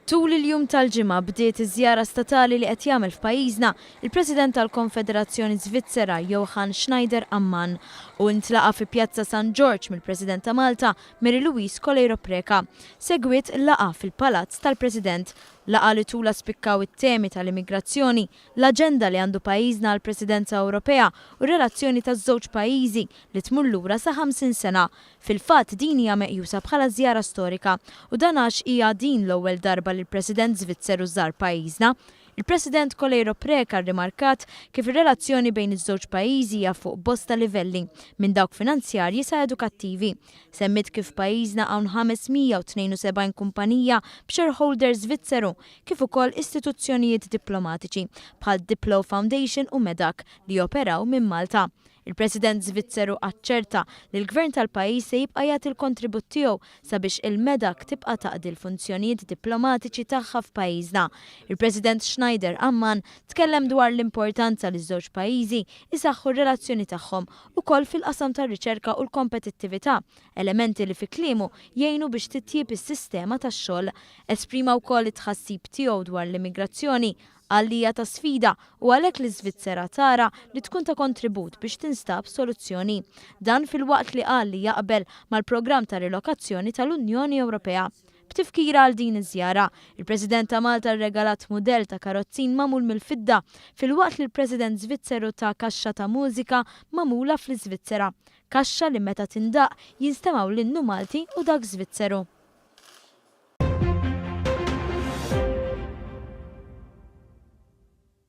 Tul il-jum tal-ġimgħa bdiet iż-żjara statali li qed jagħmel f'pajjiżna il-President tal-Konfederazzjoni Svizzera Johann Schneider Ammann u ntlaqa fi Pjazza San George mill-President ta' Malta Mary Louise Coleiro Preca. Segwiet laqa fil-Palazz tal-President, laqa li tula spikkaw it-temi tal-immigrazzjoni, l-aġenda li għandu pajjiżna għall-Presidenza Ewropea u r-relazzjoni taż-żewġ pajjiżi li tmur lura sa 50 sena. Fil-fatt din hija meqjusa bħala żjara storika u dan għax hija din l-ewwel darba li l-President Svizzeru żar pajjiżna. Il-President Coleiro Preca rrimarkat kif ir-relazzjoni bejn iż-żewġ pajjiżi hija fuq bosta livelli minn dawk finanzjarji sa edukattivi. Semmit kif pajjiżna hawn 572 kumpanija b'shareholder Svizzeru kif ukoll istituzzjonijiet diplomatiċi bħal Diplo Foundation u Medak li operaw minn Malta. Il-President Svizzeru aċċerta li l-Gvern tal-pajjiż se jibqa' jagħti l-kontribut tiegħu sabiex il-Medak tibqa' taqdi l-funzjonijiet diplomatiċi tagħha f'pajjiżna. Il-President Schneider Ammann tkellem dwar l-importanza li ż-żewġ pajjiżi isaħħu r-relazzjoni tagħhom ukoll fil-qasam tar-riċerka u l-kompetittività, elementi li fi kliemu jgħinu biex titjieb is-sistema tax-xogħol. Esprima wkoll it-tħassib tiegħu dwar l-immigrazzjoni għalija ta' sfida u għalhekk li Svizzera tara li tkun ta' kontribut biex tinstab soluzzjoni. Dan fil-waqt li qal li jaqbel mal-programm ta' rilokazzjoni tal-Unjoni Ewropea. B'tifkira għal din iż-żjara, il-President ta' Malta rregalat mudell ta' karozzin magħmul mill-fidda fil-waqt li l-President Svizzeru ta' kaxxa ta' mużika magħmula fl-Iżvizzera. Kaxxa li meta tindaq jinstemaw l-innu Malti u dak Svizzeru.